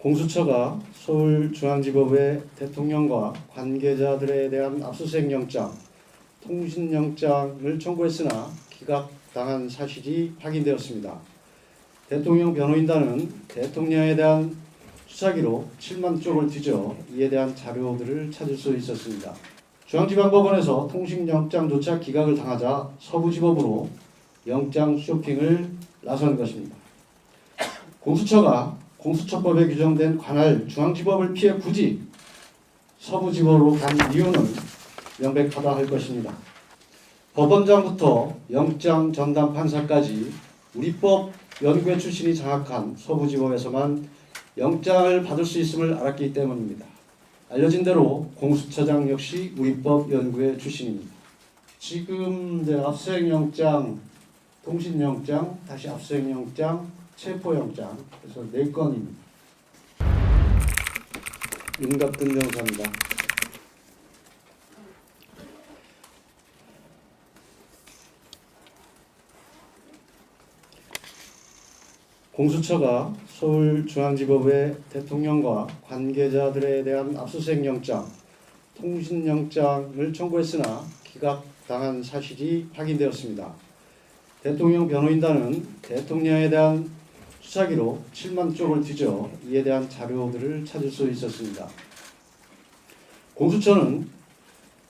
공수처가 서울중앙지법의 대통령과 관계자들에 대한 압수수색 영장, 통신영장을 청구했으나 기각당한 사실이 확인되었습니다. 대통령 변호인단은 대통령에 대한 수사기로 7만 쪽을 뒤져 이에 대한 자료들을 찾을 수 있었습니다. 중앙지방법원에서 통신영장조차 기각을 당하자 서부지법으로 영장 쇼핑을 나선 것입니다. 공수처가 공수처법에 규정된 관할 중앙지법을 피해 굳이 서부지법으로 간 이유는 명백하다 할 것입니다. 법원장부터 영장 전담 판사까지 우리법 연구회 출신이 장악한 서부지법에서만 영장을 받을 수 있음을 알았기 때문입니다. 알려진 대로 공수처장 역시 우리법 연구회 출신입니다. 지금 압수수색영장, 통신영장, 다시 압수수색영장, 체포영장, 그래서 4건입니다. 윤갑근 변호사입니다. 공수처가 서울중앙지법의 대통령과 관계자들에 대한 압수수색 영장, 통신영장을 청구했으나 기각당한 사실이 확인되었습니다. 대통령 변호인단은 대통령에 대한 수사기로 7만 쪽을 뒤져 이에 대한 자료들을 찾을 수 있었습니다. 공수처는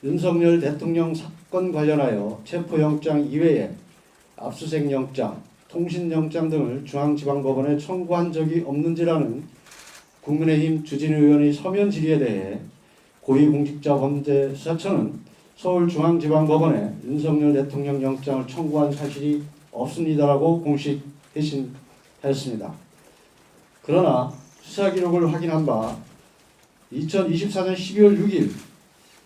윤석열 대통령 사건 관련하여 체포영장 이외에 압수수색영장, 통신영장 등을 중앙지방법원에 청구한 적이 없는지라는 국민의힘 주진우 의원의 서면 질의에 대해 고위공직자범죄수사처는 서울중앙지방법원에 윤석열 대통령 영장을 청구한 사실이 없습니다라고 공식 회신하였습니다. 그러나 수사기록을 확인한 바 2024년 12월 6일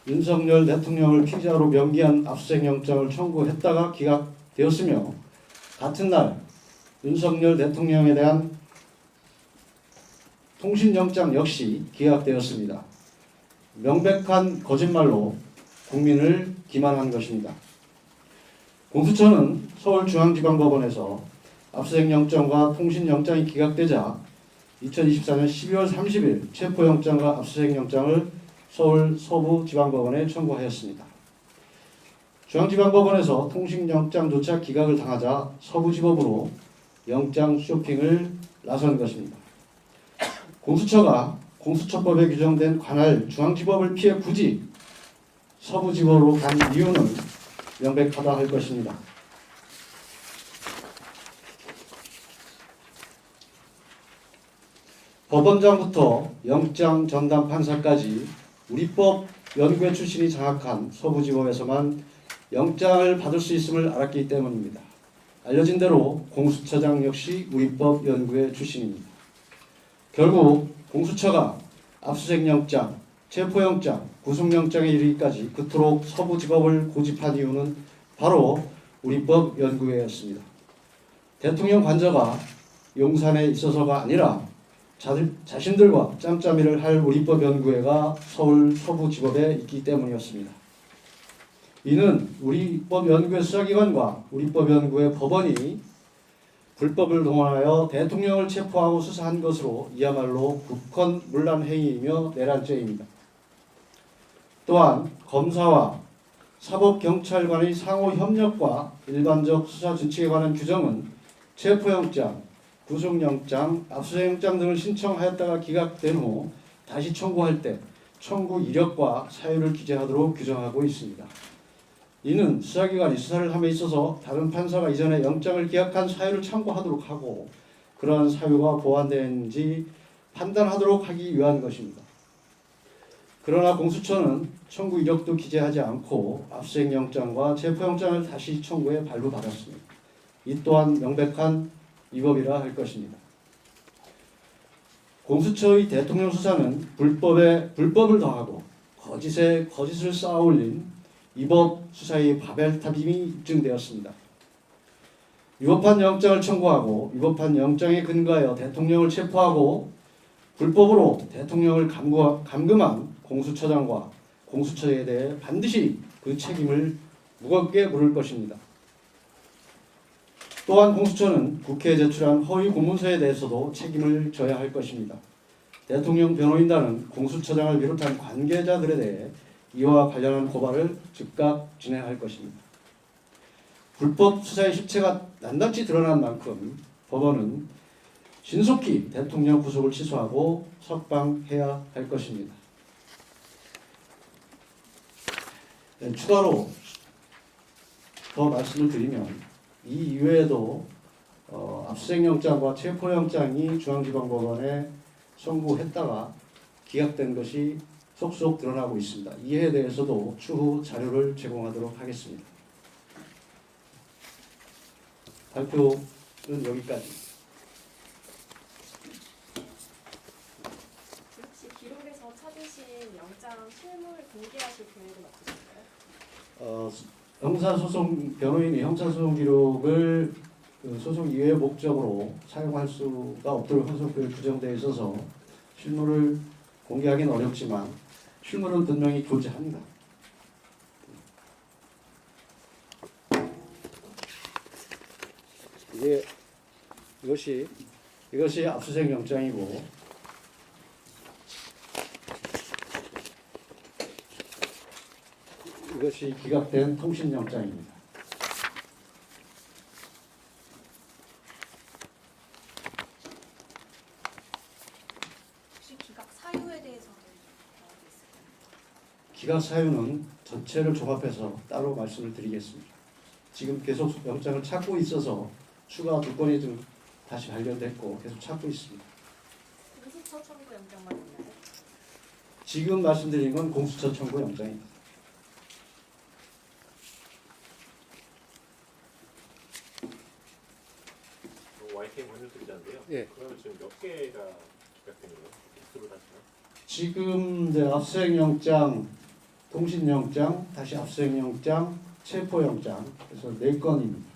윤석열 대통령을 피의자로 명기한 압수수색영장을 청구했다가 기각되었으며 같은 날 윤석열 대통령에 대한 통신영장 역시 기각되었습니다. 명백한 거짓말로 국민을 기만한 것입니다. 공수처는 서울중앙지방법원에서 압수수색영장과 통신영장이 기각되자 2024년 12월 30일 체포영장과 압수수색영장을 서울 서부지방법원에 청구하였습니다. 중앙지방법원에서 통신영장조차 기각을 당하자 서부지법으로 영장 쇼핑을 나선 것입니다. 공수처가 공수처법에 규정된 관할 중앙지법을 피해 굳이 서부지법으로 간 이유는 명백하다 할 것입니다. 법원장부터 영장 전담 판사까지 우리법 연구회 출신이 장악한 서부지법에서만 영장을 받을 수 있음을 알았기 때문입니다. 알려진 대로 공수처장 역시 우리법 연구회 출신입니다. 결국 공수처가 압수수색영장, 체포영장, 구속영장에 이르기까지 그토록 서부지법을 고집한 이유는 바로 우리법 연구회였습니다. 대통령 관저가 용산에 있어서가 아니라 자신들과 짬짬이를 할 우리법 연구회가 서울 서부지법에 있기 때문이었습니다. 이는 우리법 연구회 수사기관과 우리법 연구회 법원이 불법을 동원하여 대통령을 체포하고 수사한 것으로 이야말로 국헌문란 행위이며 내란죄입니다. 또한 검사와 사법경찰관의 상호 협력과 일반적 수사 준칙에 관한 규정은 체포영장, 구속영장, 압수수색영장 등을 신청하였다가 기각된 후 다시 청구할 때 청구 이력과 사유를 기재하도록 규정하고 있습니다. 이는 수사기관이 수사를 함에 있어서 다른 판사가 이전에 영장을 기각한 사유를 참고하도록 하고 그러한 사유가 보완되는지 판단하도록 하기 위한 것입니다. 그러나 공수처는 청구 이력도 기재하지 않고 압수수색영장과 체포영장을 다시 청구해 발부받았습니다. 이 또한 명백한 위법이라 할 것입니다. 공수처의 대통령 수사는 불법을 더하고 거짓에 거짓을 쌓아올린 위법 수사의 바벨탑임이 입증되었습니다. 위법한 영장을 청구하고 위법한 영장에 근거하여 대통령을 체포하고 불법으로 대통령을 감금한 공수처장과 공수처에 대해 반드시 그 책임을 무겁게 물을 것입니다. 또한 공수처는 국회에 제출한 허위 공문서에 대해서도 책임을 져야 할 것입니다. 대통령 변호인단은 공수처장을 비롯한 관계자들에 대해 이와 관련한 고발을 즉각 진행할 것입니다. 불법 수사의 실체가 낱낱이 드러난 만큼 법원은 신속히 대통령 구속을 취소하고 석방해야 할 것입니다. 네, 추가로 더 말씀을 드리면 이 이외에도 압수수색영장과 체포영장이 중앙지방법원에 선고했다가 기각된 것이 속속 드러나고 있습니다. 이에 대해서도 추후 자료를 제공하도록 하겠습니다. 발표는 여기까지. 혹시 기록에서 찾으신 영장 실물 공개하실 계획은 없으신가요? 형사소송 변호인이 형사소송 기록을 그 소송 이외의 목적으로 사용할 수가 없도록 형사법에 규정되어 있어서 실물을 공개하기는 어렵지만 실물은 분명히 존재합니다. 이것이 압수수색 영장이고 이것이 기각된 통신영장입니다. 혹시 기각 사유에 대해서는 알고 있을까요? 기각 사유는 전체를 종합해서 따로 말씀을 드리겠습니다. 지금 계속 영장을 찾고 있어서 추가 2건이 좀 다시 발견됐고 계속 찾고 있습니다. 공수처 청구 영장만 있나요? 지금 말씀드린 건 공수처 청구 영장입니다. YTN 관련들이잖아요. 예. 그러면 지금 몇 개가 기각된 거예요? 개수로 따지면? 지금 이제 압수수색영장, 통신영장, 다시 압수수색영장, 체포영장 그래서 4건입니다.